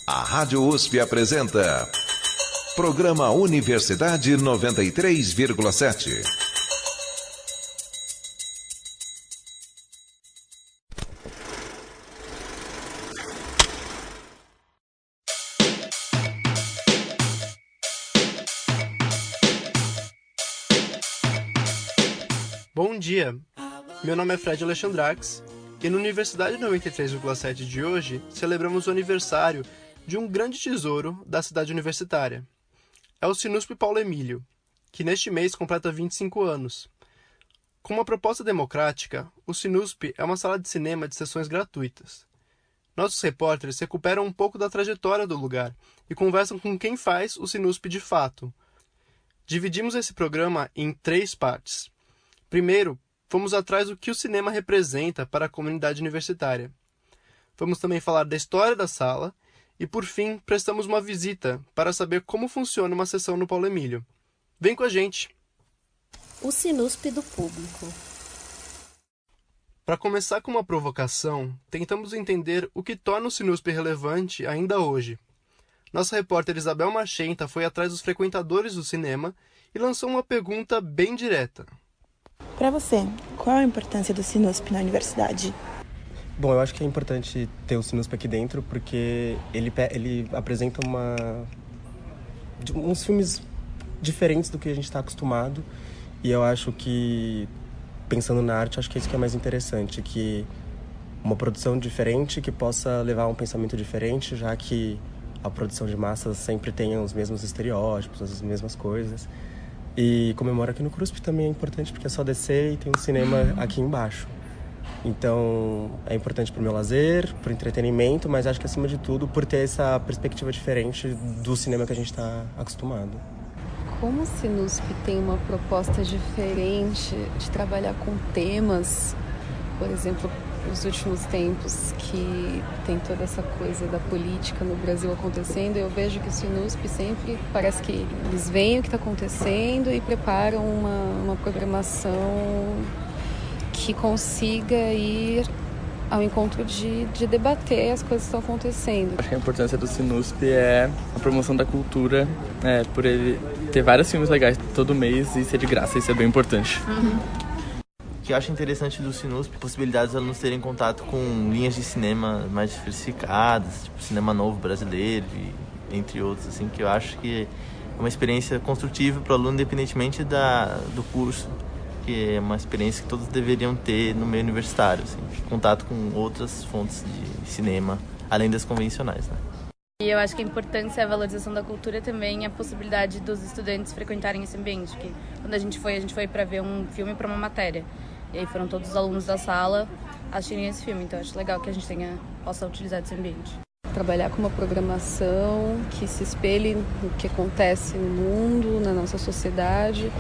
A Rádio USP apresenta Programa Universidade 93,7. Bom dia, meu nome é Fred Alexandrax e no Universidade 93,7 de hoje celebramos o aniversário de um grande tesouro da cidade universitária. É o Sinusp Paulo Emílio, que neste mês completa 25 anos. Com uma proposta democrática, o Sinusp é uma sala de cinema de sessões gratuitas. Nossos repórteres recuperam um pouco da trajetória do lugar e conversam com quem faz o Sinusp de fato. Dividimos esse programa em 3 partes. Primeiro, fomos atrás do que o cinema representa para a comunidade universitária. Vamos também falar da história da sala e, por fim, prestamos uma visita para saber como funciona uma sessão no Paulo Emílio. Vem com a gente! O Sinusp do público. Para começar com uma provocação, tentamos entender o que torna o Sinusp relevante ainda hoje. Nossa repórter Isabel Marchenta foi atrás dos frequentadores do cinema e lançou uma pergunta bem direta. Para você, qual a importância do Sinusp na universidade? Bom, eu acho que é importante ter o Sinusp aqui dentro porque ele apresenta uns filmes diferentes do que a gente está acostumado, e eu acho que, pensando na arte, acho que é isso que é mais interessante, que uma produção diferente que possa levar a um pensamento diferente, já que a produção de massas sempre tem os mesmos estereótipos, as mesmas coisas. E comemorar aqui no CRUSP também é importante, porque é só descer e tem um cinema aqui embaixo. Então, é importante para o meu lazer, para o entretenimento, mas acho que, acima de tudo, por ter essa perspectiva diferente do cinema que a gente está acostumado. Como o Sinusp tem uma proposta diferente de trabalhar com temas, por exemplo, nos últimos tempos que tem toda essa coisa da política no Brasil acontecendo, eu vejo que o Sinusp sempre parece que eles veem o que está acontecendo e preparam uma programação que consiga ir ao encontro de debater as coisas que estão acontecendo. Acho que a importância do Sinusp é a promoção da cultura, por ele ter vários filmes legais todo mês e ser de graça, isso é bem importante. O que eu acho interessante do Sinusp, possibilidades de alunos terem contato com linhas de cinema mais diversificadas, tipo cinema novo brasileiro, entre outros, assim, que eu acho que é uma experiência construtiva para o aluno, independentemente do curso, que é uma experiência que todos deveriam ter no meio universitário, assim, contato com outras fontes de cinema, além das convencionais, né? E eu acho que a importância e a valorização da cultura também é a possibilidade dos estudantes frequentarem esse ambiente, que quando a gente foi para ver um filme para uma matéria. E aí foram todos os alunos da sala assistirem esse filme, então eu acho legal que a gente possa utilizar esse ambiente. Trabalhar com uma programação que se espelhe no que acontece no mundo, na nossa sociedade,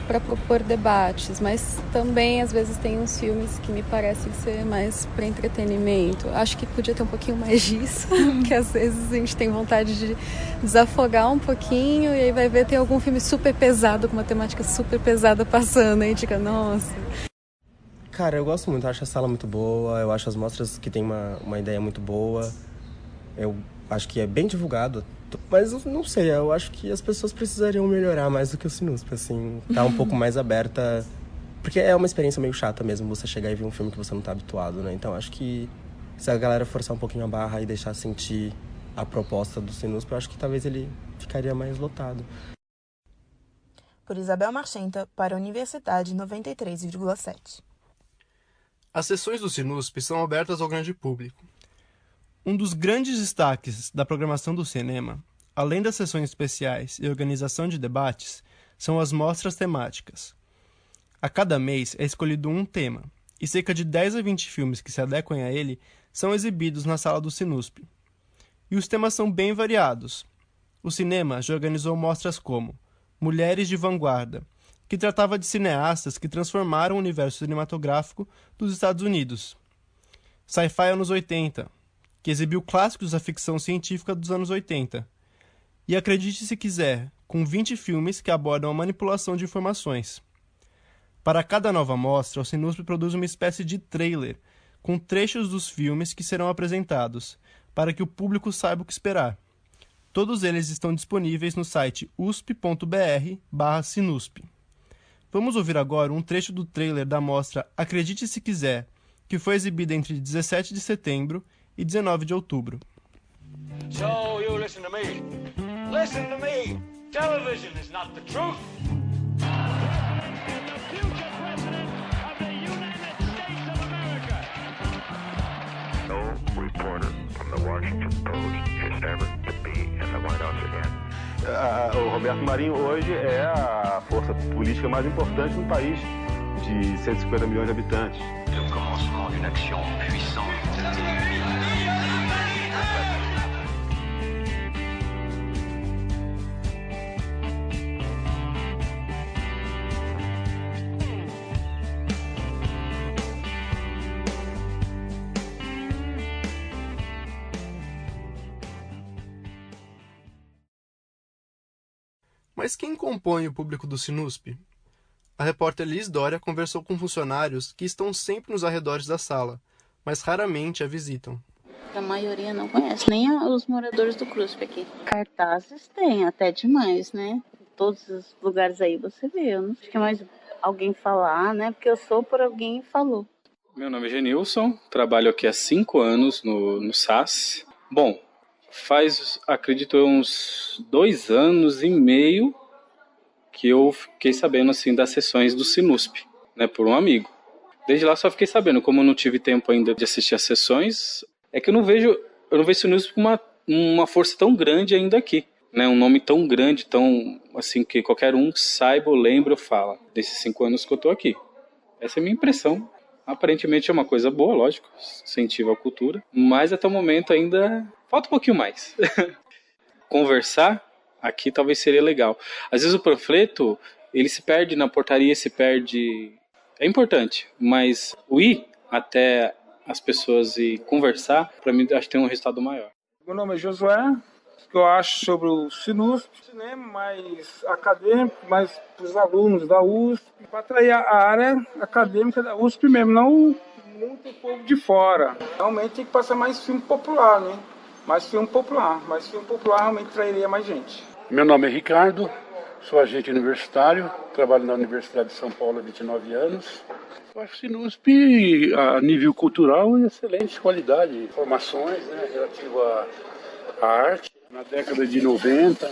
para propor debates, mas também às vezes tem uns filmes que me parecem ser mais para entretenimento. Acho que podia ter um pouquinho mais disso, porque às vezes a gente tem vontade de desafogar um pouquinho e aí vai ver tem algum filme super pesado, com uma temática super pesada passando, aí fica, nossa. Cara, eu gosto muito, eu acho a sala muito boa, eu acho as mostras que tem uma ideia muito boa, eu acho que é bem divulgado, mas eu não sei, eu acho que as pessoas precisariam melhorar mais do que o Sinusp, assim, tá um pouco mais aberta, porque é uma experiência meio chata mesmo você chegar e ver um filme que você não tá habituado, né? Então acho que se a galera forçar um pouquinho a barra e deixar sentir a proposta do Sinusp, eu acho que talvez ele ficaria mais lotado. Por Isabel Marchenta, para a Universidade 93,7. As sessões do Sinusp são abertas ao grande público. Um dos grandes destaques da programação do cinema, além das sessões especiais e organização de debates, são as mostras temáticas. A cada mês é escolhido um tema, e cerca de 10 a 20 filmes que se adequem a ele são exibidos na sala do Sinusp. E os temas são bem variados. O cinema já organizou mostras como Mulheres de Vanguarda, que tratava de cineastas que transformaram o universo cinematográfico dos Estados Unidos. Sci-Fi anos 80, que exibiu clássicos da ficção científica dos anos 80. E acredite se quiser, com 20 filmes que abordam a manipulação de informações. Para cada nova mostra, o Sinusp produz uma espécie de trailer, com trechos dos filmes que serão apresentados, para que o público saiba o que esperar. Todos eles estão disponíveis no site usp.br/sinusp. Vamos ouvir agora um trecho do trailer da mostra Acredite Se Quiser, que foi exibida entre 17 de setembro e 19 de outubro. So you listen to me. Listen to me. Television is not the truth. The future president of the United States of America. No reporter from the Washington Post is ever to be in the White House again. O Roberto Marinho hoje é a força política mais importante no país de 150 milhões de habitantes. Le commencement d'une action puissante. Mas quem compõe o público do Sinusp? A repórter Liz Dória conversou com funcionários que estão sempre nos arredores da sala, mas raramente a visitam. A maioria não conhece, nem os moradores do CRUSP aqui. Cartazes tem, até demais, né? Todos os lugares aí você vê. Eu não sei que mais alguém falar, né? Porque eu sou por alguém falou. Meu nome é Genilson, trabalho aqui há 5 anos no SAS. Bom, faz, acredito eu, uns 2 anos e meio que eu fiquei sabendo assim das sessões do Sinusp, né, por um amigo. Desde lá só fiquei sabendo, como eu não tive tempo ainda de assistir às sessões, é que eu não vejo o Sinusp com uma força tão grande ainda aqui, né, um nome tão grande, tão assim que qualquer um saiba, ou lembra ou fala, desses 5 anos que eu tô aqui. Essa é a minha impressão. Aparentemente é uma coisa boa, lógico, incentiva a cultura, mas até o momento ainda falta um pouquinho mais. Conversar aqui talvez seria legal. Às vezes o panfleto, ele se perde na portaria, se perde... É importante, mas o ir até as pessoas e conversar, para mim, acho que tem um resultado maior. Meu nome é Josué. O que eu acho sobre o Sinusp, cinema mais acadêmico, mais para os alunos da USP, para atrair a área acadêmica da USP mesmo, não muito povo de fora. Realmente tem que passar mais filme popular, né? Mais filme popular realmente trairia mais gente. Meu nome é Ricardo, sou agente universitário, trabalho na Universidade de São Paulo há 29 anos. Eu acho que o Sinusp, a nível cultural, é excelente qualidade, informações, né, relativo à arte. Na década de 90,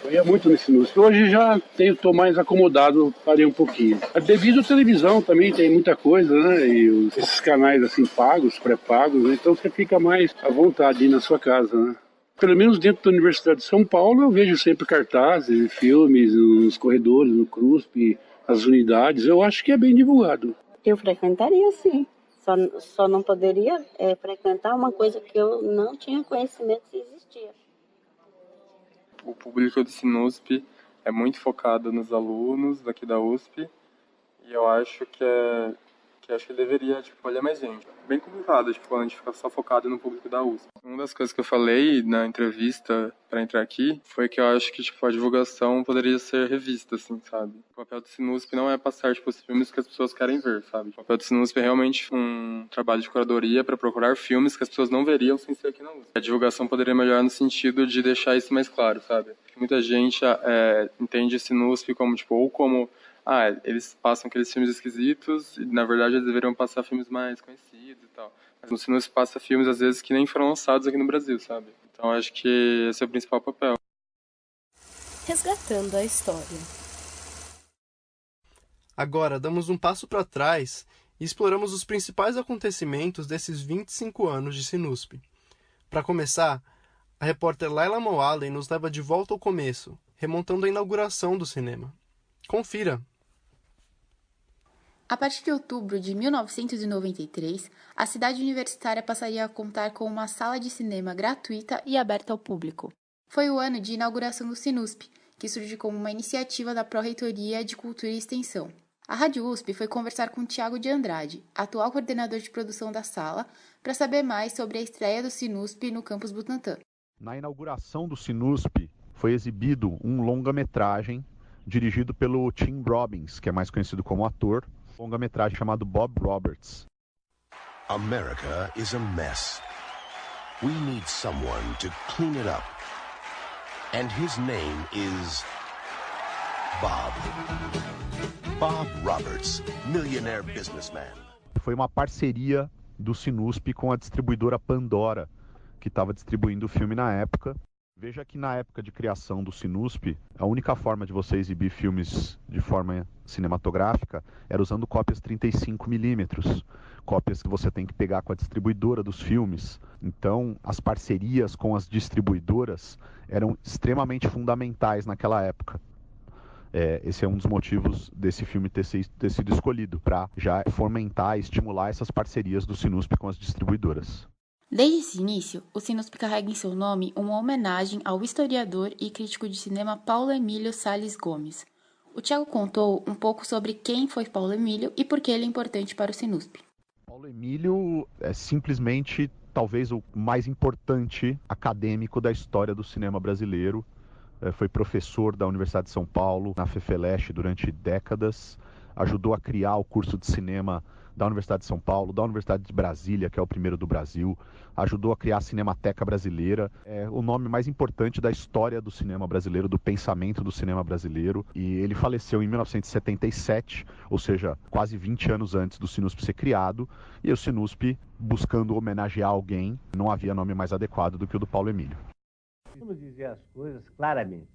eu ia muito no Sinusp. Hoje já estou mais acomodado, parei um pouquinho. Devido à televisão também tem muita coisa, né? E esses canais assim pagos, pré-pagos, né? Então você fica mais à vontade na sua casa, né? Pelo menos dentro da Universidade de São Paulo eu vejo sempre cartazes, filmes, nos corredores, no CRUSP, as unidades. Eu acho que é bem divulgado. Eu frequentaria sim. Só não poderia frequentar uma coisa que eu não tinha conhecimento se existia. O público do Sinusp é muito focado nos alunos daqui da USP e eu acho que deveria olhar mais gente. Bem complicado, quando a gente fica só focado no público da USP. Uma das coisas que eu falei na entrevista para entrar aqui foi que eu acho que a divulgação poderia ser revista, assim, sabe? O papel do Sinusp não é passar os filmes que as pessoas querem ver, sabe? O papel do Sinusp é realmente um trabalho de curadoria para procurar filmes que as pessoas não veriam sem ser aqui na USP. A divulgação poderia melhorar no sentido de deixar isso mais claro, sabe? Muita gente entende Sinusp como, eles passam aqueles filmes esquisitos e, na verdade, eles deveriam passar filmes mais conhecidos e tal. Mas no Sinusp passa filmes, às vezes, que nem foram lançados aqui no Brasil, sabe? Então, acho que esse é o principal papel. Resgatando a história. Agora, damos um passo para trás e exploramos os principais acontecimentos desses 25 anos de Sinusp. Para começar, a repórter Laila Moalen nos leva de volta ao começo, remontando a inauguração do cinema. Confira! A partir de outubro de 1993, a cidade universitária passaria a contar com uma sala de cinema gratuita e aberta ao público. Foi o ano de inauguração do Sinusp, que surgiu como uma iniciativa da Pró-Reitoria de Cultura e Extensão. A Rádio USP foi conversar com Tiago de Andrade, atual coordenador de produção da sala, para saber mais sobre a estreia do Sinusp no campus Butantã. Na inauguração do Sinusp, foi exibido um longa-metragem dirigido pelo Tim Robbins, que é mais conhecido como ator, longa-metragem chamado Bob Roberts. America is a mess. we need someone to clean it up. And his name is Bob. Bob Roberts, millionaire businessman. Foi uma parceria do Sinusp com a distribuidora Pandora, que estava distribuindo o filme na época. Veja que na época de criação do Sinusp, a única forma de você exibir filmes de forma cinematográfica era usando cópias 35mm, cópias que você tem que pegar com a distribuidora dos filmes. Então, as parcerias com as distribuidoras eram extremamente fundamentais naquela época. Esse é um dos motivos desse filme ter sido escolhido, para já fomentar e estimular essas parcerias do Sinusp com as distribuidoras. Desde esse início, o Sinusp carrega em seu nome uma homenagem ao historiador e crítico de cinema Paulo Emílio Salles Gomes. O Thiago contou um pouco sobre quem foi Paulo Emílio e por que ele é importante para o Sinusp. Paulo Emílio é simplesmente, talvez, o mais importante acadêmico da história do cinema brasileiro. Foi professor da Universidade de São Paulo, na FEFELESH, durante décadas. Ajudou a criar o curso de cinema da Universidade de São Paulo, da Universidade de Brasília, que é o primeiro do Brasil. Ajudou a criar a Cinemateca Brasileira. É o nome mais importante da história do cinema brasileiro, do pensamento do cinema brasileiro. E ele faleceu em 1977, ou seja, quase 20 anos antes do Sinusp ser criado. E o Sinusp, buscando homenagear alguém, não havia nome mais adequado do que o do Paulo Emílio. Vamos dizer as coisas claramente.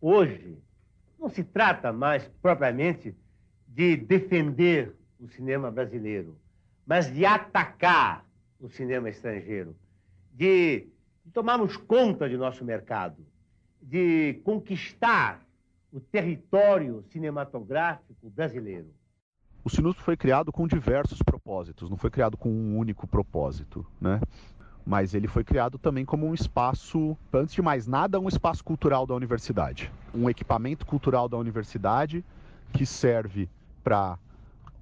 Hoje, não se trata mais propriamente de defender o cinema brasileiro, mas de atacar o cinema estrangeiro, de tomarmos conta de nosso mercado, de conquistar o território cinematográfico brasileiro. O Sinusp foi criado com diversos propósitos, não foi criado com um único propósito, né? Mas ele foi criado também como um espaço, antes de mais nada, um espaço cultural da universidade. Um equipamento cultural da universidade que serve para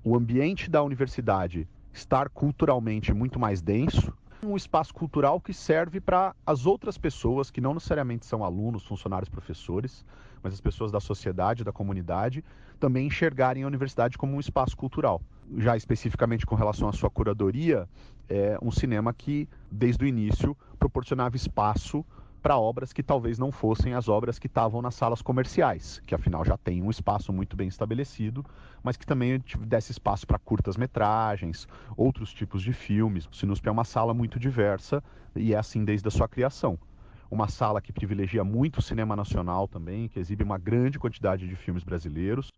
o ambiente da universidade estar culturalmente muito mais denso. Um espaço cultural que serve para as outras pessoas, que não necessariamente são alunos, funcionários, professores, mas as pessoas da sociedade, da comunidade, também enxergarem a universidade como um espaço cultural. Já especificamente com relação à sua curadoria, é um cinema que, desde o início, proporcionava espaço para obras que talvez não fossem as obras que estavam nas salas comerciais, que afinal já tem um espaço muito bem estabelecido, mas que também desse espaço para curtas-metragens, outros tipos de filmes. O Sinusp é uma sala muito diversa e é assim desde a sua criação. Uma sala que privilegia muito o cinema nacional também, que exibe uma grande quantidade de filmes brasileiros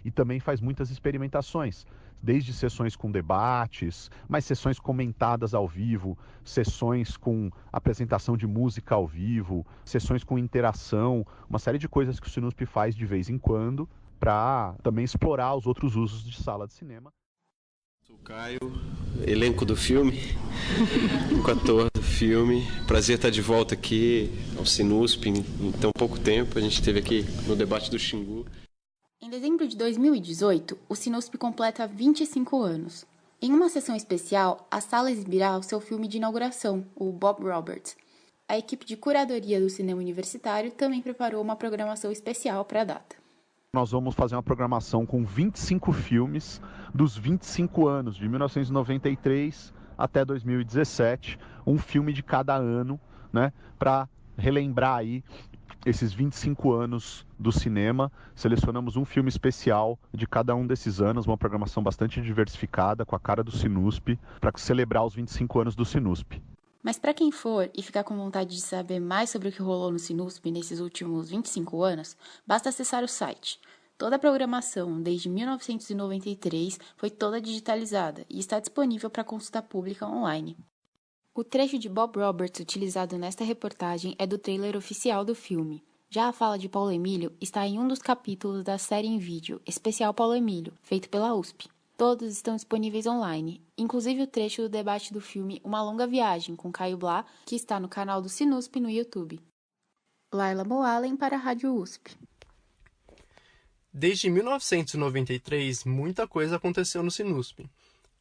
e também faz muitas experimentações, desde sessões com debates, mas sessões comentadas ao vivo, sessões com apresentação de música ao vivo, sessões com interação, uma série de coisas que o Sinusp faz de vez em quando para também explorar os outros usos de sala de cinema. Sou o Caio, elenco do filme, o ator do filme. Prazer estar de volta aqui ao Sinusp em tão pouco tempo. A gente esteve aqui no debate do Xingu. Em dezembro de 2018, o Sinusp completa 25 anos. Em uma sessão especial, a sala exibirá o seu filme de inauguração, o Bob Roberts. A equipe de curadoria do cinema universitário também preparou uma programação especial para a data. Nós vamos fazer uma programação com 25 filmes dos 25 anos, de 1993 até 2017, um filme de cada ano, né, para relembrar aí esses 25 anos do cinema. Selecionamos um filme especial de cada um desses anos, uma programação bastante diversificada, com a cara do Sinusp, para celebrar os 25 anos do Sinusp. Mas para quem for e ficar com vontade de saber mais sobre o que rolou no Sinusp nesses últimos 25 anos, basta acessar o site. Toda a programação, desde 1993, foi toda digitalizada e está disponível para consulta pública online. O trecho de Bob Roberts utilizado nesta reportagem é do trailer oficial do filme. Já a fala de Paulo Emílio está em um dos capítulos da série em vídeo, Especial Paulo Emílio, feito pela USP. Todos estão disponíveis online, inclusive o trecho do debate do filme Uma Longa Viagem, com Caio Blá, que está no canal do Sinusp no YouTube. Laila Moalen para a Rádio USP. Desde 1993, muita coisa aconteceu no Sinusp.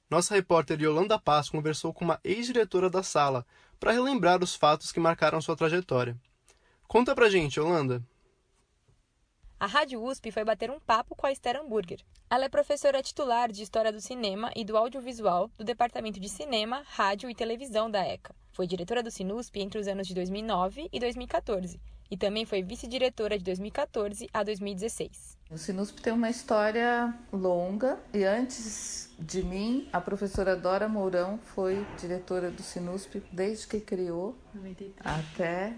Nossa repórter Yolanda Paz conversou com uma ex-diretora da sala para relembrar os fatos que marcaram sua trajetória. Conta pra gente, Yolanda. a Rádio USP foi bater um papo com a Esther Hamburger. Ela é professora titular de História do Cinema e do Audiovisual do Departamento de Cinema, Rádio e Televisão da ECA. Foi diretora do Sinusp entre os anos de 2009 e 2014 e também foi vice-diretora de 2014 a 2016. O Sinusp tem uma história longa e antes de mim, a professora Dora Mourão foi diretora do Sinusp desde que criou até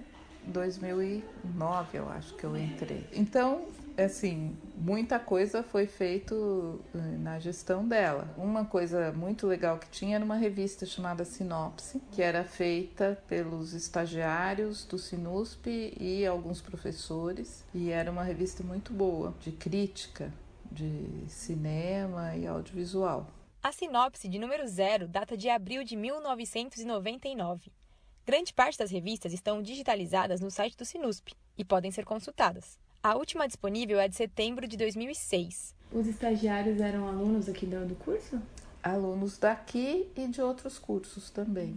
2009, eu acho que eu entrei. Então, assim, muita coisa foi feito na gestão dela. Uma coisa muito legal que tinha era uma revista chamada Sinopse, que era feita pelos estagiários do Sinusp e alguns professores, e era uma revista muito boa, de crítica, de cinema e audiovisual. A Sinopse de número 0 data de abril de 1999. Grande parte das revistas estão digitalizadas no site do Sinusp e podem ser consultadas. A última disponível é de setembro de 2006. Os estagiários eram alunos aqui do curso? Alunos daqui e de outros cursos também.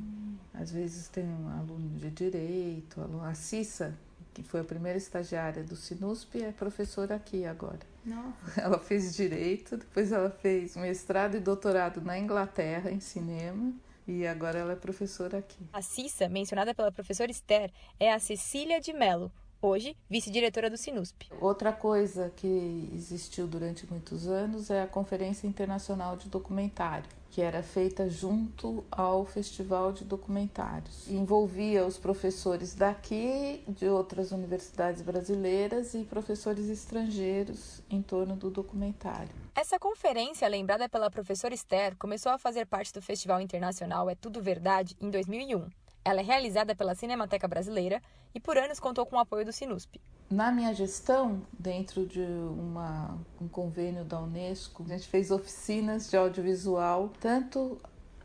Às vezes tem um aluno de Direito, a Cissa, que foi a primeira estagiária do Sinusp, é professora aqui agora. Nossa. Ela fez Direito, depois ela fez mestrado e doutorado na Inglaterra em cinema. E agora ela é professora aqui. A Cissa, mencionada pela professora Esther, é a Cecília de Mello, hoje vice-diretora do Sinusp. Outra coisa que existiu durante muitos anos é a Conferência Internacional de Documentário, que era feita junto ao Festival de Documentários. Envolvia os professores daqui, de outras universidades brasileiras e professores estrangeiros em torno do documentário. Essa conferência, lembrada pela professora Esther, começou a fazer parte do Festival Internacional É Tudo Verdade em 2001. Ela é realizada pela Cinemateca Brasileira e por anos contou com o apoio do Sinusp. Na minha gestão, dentro de um convênio da Unesco, a gente fez oficinas de audiovisual tanto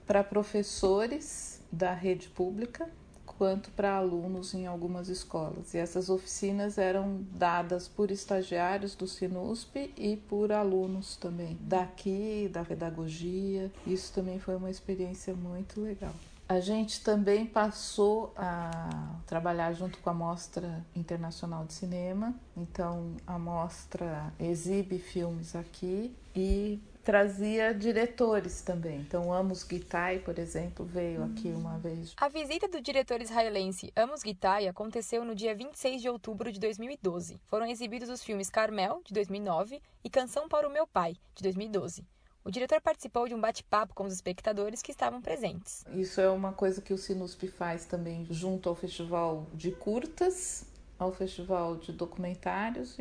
para professores da rede pública quanto para alunos em algumas escolas. E essas oficinas eram dadas por estagiários do Sinusp e por alunos também daqui, da pedagogia. Isso também foi uma experiência muito legal. A gente também passou a trabalhar junto com a Mostra Internacional de Cinema. Então, a mostra exibe filmes aqui e trazia diretores também. Então, Amos Gitaï, por exemplo, veio aqui uma vez. A visita do diretor israelense Amos Gitaï aconteceu no dia 26 de outubro de 2012. Foram exibidos os filmes Carmel, de 2009, e Canção para o Meu Pai, de 2012. O diretor participou de um bate-papo com os espectadores que estavam presentes. Isso é uma coisa que o Sinusp faz também junto ao Festival de Curtas, ao Festival de Documentários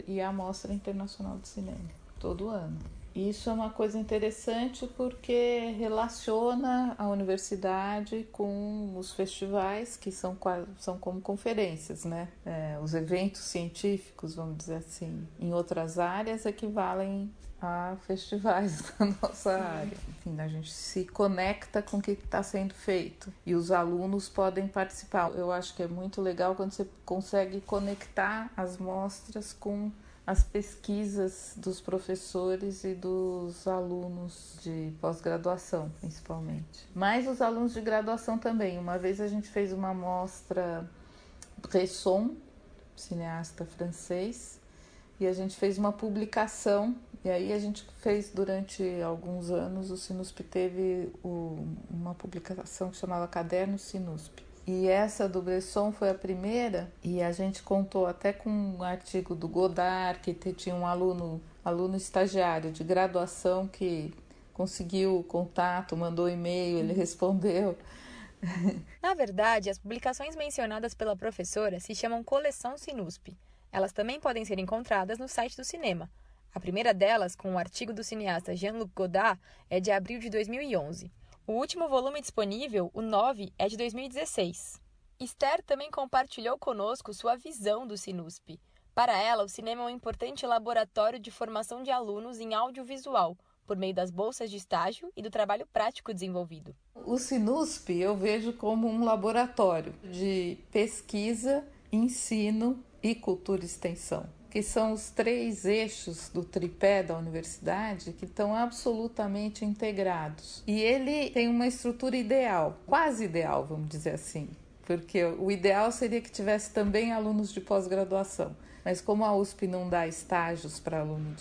e à Mostra Internacional de Cinema, todo ano. Isso é uma coisa interessante porque relaciona a universidade com os festivais, que são como conferências, né? Os eventos científicos, vamos dizer assim, em outras áreas equivalem a festivais da nossa área. Enfim, a gente se conecta com o que está sendo feito e os alunos podem participar. Eu acho que é muito legal quando você consegue conectar as mostras com as pesquisas dos professores e dos alunos de pós-graduação, principalmente. Mas os alunos de graduação também. Uma vez a gente fez uma mostra Bresson, cineasta francês, e a gente fez uma publicação. E aí a gente fez durante alguns anos, o Sinusp teve uma publicação que chamava Caderno Sinusp. E essa do Bresson foi a primeira, e a gente contou até com um artigo do Godard, que tinha um aluno estagiário de graduação que conseguiu contato, mandou e-mail, ele respondeu. Na verdade, as publicações mencionadas pela professora se chamam Coleção Sinusp. Elas também podem ser encontradas no site do cinema. A primeira delas, com um artigo do cineasta Jean-Luc Godard, é de abril de 2011. O último volume disponível, o 9, é de 2016. Esther também compartilhou conosco sua visão do Sinusp. Para ela, o cinema é um importante laboratório de formação de alunos em audiovisual, por meio das bolsas de estágio e do trabalho prático desenvolvido. O Sinusp eu vejo como um laboratório de pesquisa, ensino e cultura e extensão, que são os 3 eixos do tripé da universidade que estão absolutamente integrados. E ele tem uma estrutura ideal, quase ideal, vamos dizer assim. porque o ideal seria que tivesse também alunos de pós-graduação. Mas como a USP não dá estágios para aluno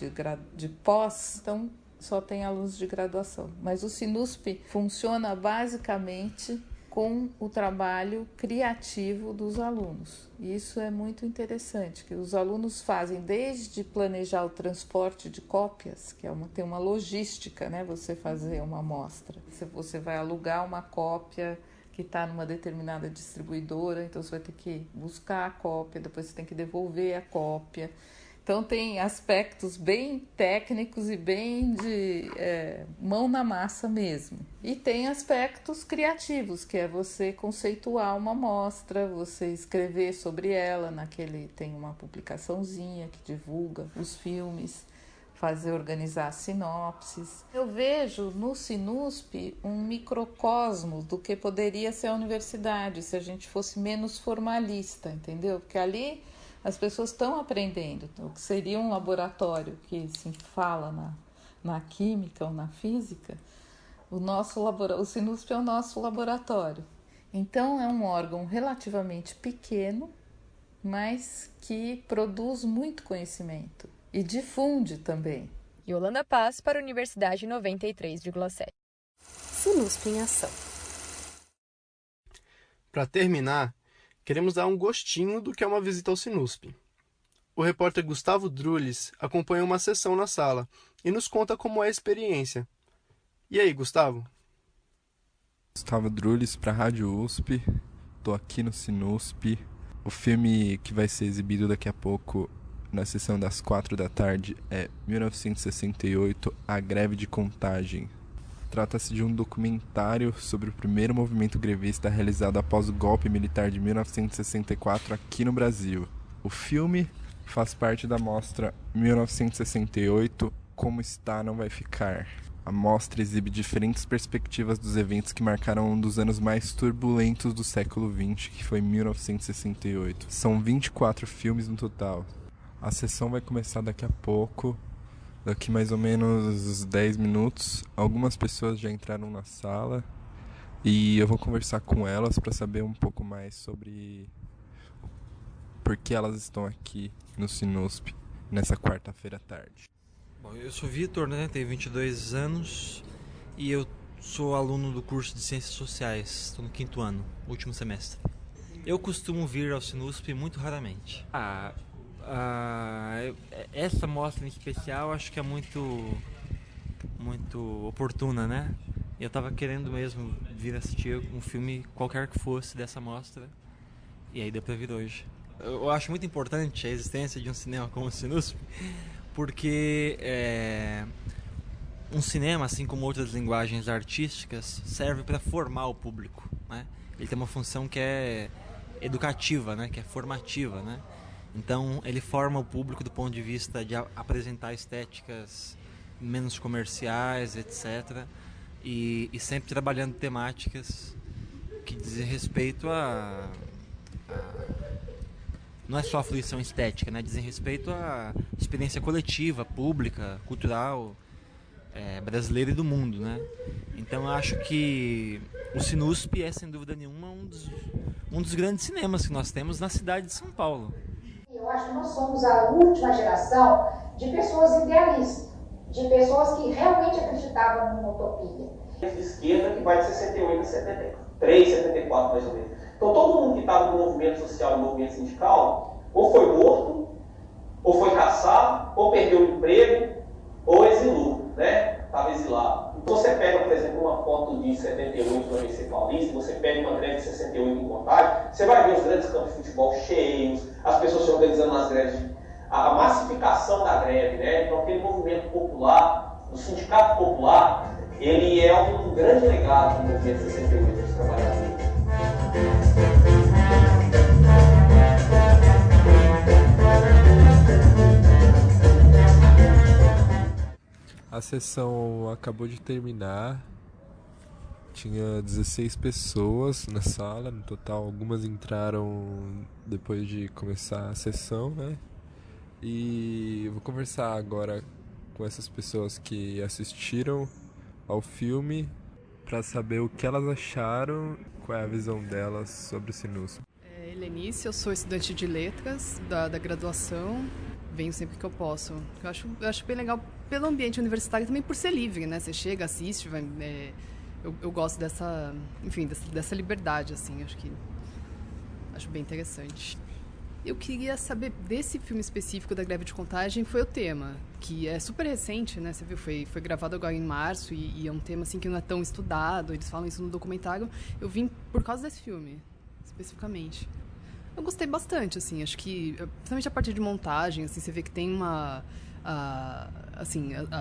de pós, então só tem alunos de graduação. Mas o Sinusp funciona basicamente com o trabalho criativo dos alunos. E isso é muito interessante, que os alunos fazem desde planejar o transporte de cópias, que tem uma logística, né? Você fazer uma amostra. Você vai alugar uma cópia que está numa determinada distribuidora, então você vai ter que buscar a cópia, depois você tem que devolver a cópia. Então tem aspectos bem técnicos e bem de mão na massa mesmo. E tem aspectos criativos, que é você conceituar uma amostra, você escrever sobre ela, tem uma publicaçãozinha que divulga os filmes, organizar sinopses. Eu vejo no Sinusp um microcosmo do que poderia ser a universidade, se a gente fosse menos formalista, entendeu? Porque ali as pessoas estão aprendendo o que seria um laboratório que se fala na química ou na física. O Sinusp é o nosso laboratório. Então é um órgão relativamente pequeno, mas que produz muito conhecimento e difunde também. Yolanda Paz para a Universidade 93,7. Sinusp em ação. Para terminar, queremos dar um gostinho do que é uma visita ao Sinusp. O repórter Gustavo Drulis acompanhou uma sessão na sala e nos conta como é a experiência. E aí, Gustavo? Gustavo Drulis para a Rádio USP. Estou aqui no Sinusp. O filme que vai ser exibido daqui a pouco na sessão das 4 da tarde é 1968, A Greve de Contagem. Trata-se de um documentário sobre o primeiro movimento grevista realizado após o golpe militar de 1964 aqui no Brasil. O filme faz parte da mostra 1968, Como Está Não Vai Ficar. A mostra exibe diferentes perspectivas dos eventos que marcaram um dos anos mais turbulentos do século XX, que foi 1968. São 24 filmes no total. A sessão vai começar daqui a pouco, daqui mais ou menos 10 minutos. Algumas pessoas já entraram na sala e eu vou conversar com elas para saber um pouco mais sobre por que elas estão aqui no Sinusp nessa quarta-feira à tarde. Bom, eu sou Vitor, né? Tenho 22 anos e eu sou aluno do curso de Ciências Sociais. Estou no 5º ano, último semestre. Eu costumo vir ao Sinusp muito raramente. Essa mostra em especial acho que é muito oportuna, né? Eu estava querendo mesmo vir assistir um filme qualquer que fosse dessa mostra e aí deu para vir hoje. Eu acho muito importante a existência de um cinema como o Sinusp, porque um cinema, assim como outras linguagens artísticas, serve para formar o público, né? Ele tem uma função que é educativa, né? Que é formativa, né? Então ele forma o público do ponto de vista de apresentar estéticas menos comerciais, etc. E sempre trabalhando temáticas que dizem respeito a não é só a fruição estética, né? Dizem respeito à experiência coletiva, pública, cultural, brasileira e do mundo, né? Então eu acho que o Sinusp é, sem dúvida nenhuma, um dos grandes cinemas que nós temos na cidade de São Paulo. Eu acho que nós somos a última geração de pessoas idealistas, de pessoas que realmente acreditavam numa utopia. Esquerda que vai de 68 a 73, 74 mais ou menos. Então todo mundo que estava no movimento social e no movimento sindical, ou foi morto, ou foi caçado, ou perdeu o emprego, ou exilou, né? Estava exilado. Então você pega, por exemplo, uma foto de 78 no ABC Paulista, você pega uma greve de 68 em Contagem, você vai ver os grandes campos de futebol cheios, as pessoas se organizando nas greves, a massificação da greve, né? Então aquele movimento popular, o sindicato popular, ele é um grande legado do movimento 68 dos trabalhadores. A sessão acabou de terminar, tinha 16 pessoas na sala, no total algumas entraram depois de começar a sessão, né? E eu vou conversar agora com essas pessoas que assistiram ao filme para saber o que elas acharam, qual é a visão delas sobre o Sinusp. Helenice, eu sou estudante de letras da graduação, venho sempre que eu posso. Eu acho bem legal pelo ambiente universitário, também por ser livre, né? Você chega, assiste, eu gosto dessa liberdade, assim, acho bem interessante. Eu queria saber desse filme específico da greve de contagem, foi o tema, que é super recente, né? Você viu, foi gravado agora em março e é um tema assim que não é tão estudado, eles falam isso no documentário. Eu vim por causa desse filme, especificamente. Eu gostei bastante, assim, acho que, principalmente a partir de montagem, assim, você vê que tem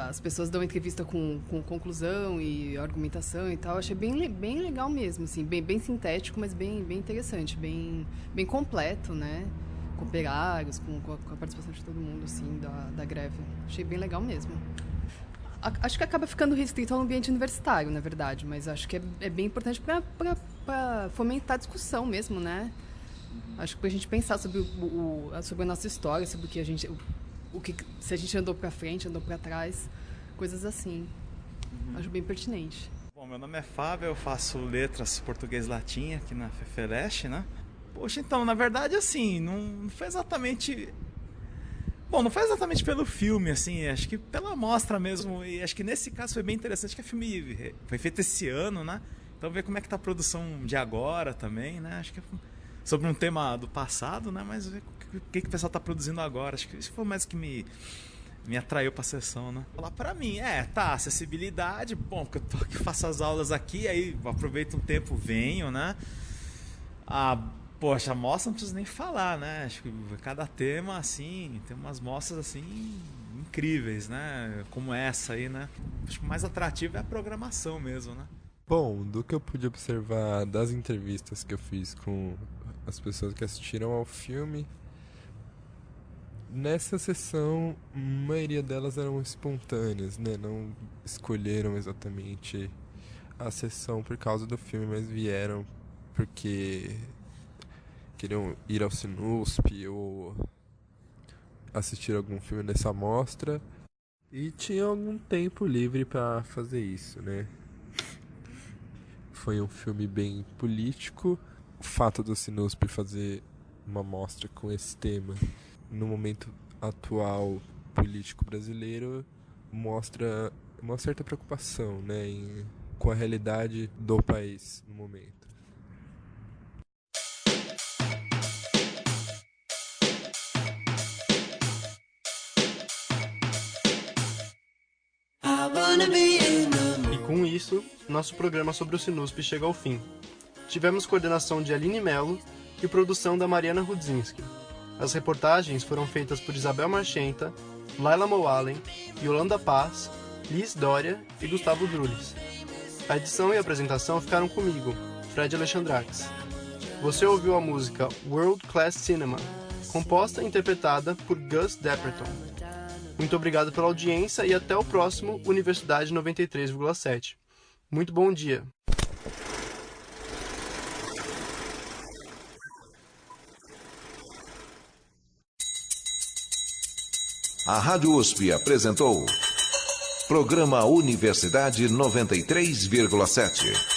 as pessoas dão entrevista com conclusão e argumentação e tal. Eu achei bem legal mesmo, assim, bem sintético, mas bem interessante, bem completo, né? Com operários, com a participação de todo mundo, assim, da greve. Achei bem legal mesmo. Acho que acaba ficando restrito ao ambiente universitário, na verdade, mas acho que é bem importante para fomentar a discussão mesmo, né? Acho que pra gente pensar sobre a nossa história, sobre o que a gente... se a gente andou pra frente, andou pra trás, coisas assim. Acho bem pertinente. Bom, meu nome é Fábio, eu faço letras português latim aqui na FEFELESH, né? Poxa, então, na verdade, assim, não foi exatamente... Bom, não foi exatamente pelo filme, assim, acho que pela mostra mesmo, e acho que nesse caso foi bem interessante, que o filme foi feito esse ano, né? Então ver como é que tá a produção de agora também, né? Acho que sobre um tema do passado, né? Mas ver o que o pessoal tá produzindo agora, acho que isso foi mais que me atraiu pra sessão, né? Falar pra mim, acessibilidade, bom, porque eu tô aqui, faço as aulas aqui, aí aproveito um tempo, venho, né? Poxa, a mostra não preciso nem falar, né? Acho que cada tema, assim, tem umas mostras, assim, incríveis, né? Como essa aí, né? Acho que o mais atrativo é a programação mesmo, né? Bom, do que eu pude observar das entrevistas que eu fiz com as pessoas que assistiram ao filme, nessa sessão, a maioria delas eram espontâneas, né? Não escolheram exatamente a sessão por causa do filme, mas vieram porque queriam ir ao Sinusp ou assistir algum filme nessa mostra e tinham algum tempo livre para fazer isso, né? Foi um filme bem político. O fato do Sinusp fazer uma mostra com esse tema no momento atual político brasileiro mostra uma certa preocupação, né, com a realidade do país no momento. E com isso, nosso programa sobre o Sinusp chega ao fim. Tivemos coordenação de Aline Mello e produção da Mariana Rudzinski. As reportagens foram feitas por Isabel Marchenta, Laila Moalen, Yolanda Paz, Liz Dória e Gustavo Drulis. A edição e a apresentação ficaram comigo, Fred Alexandrax. Você ouviu a música World Class Cinema, composta e interpretada por Gus Dapperton. Muito obrigado pela audiência e até o próximo Universidade 93,7. Muito bom dia! A Rádio USP apresentou Programa Universidade 93,7.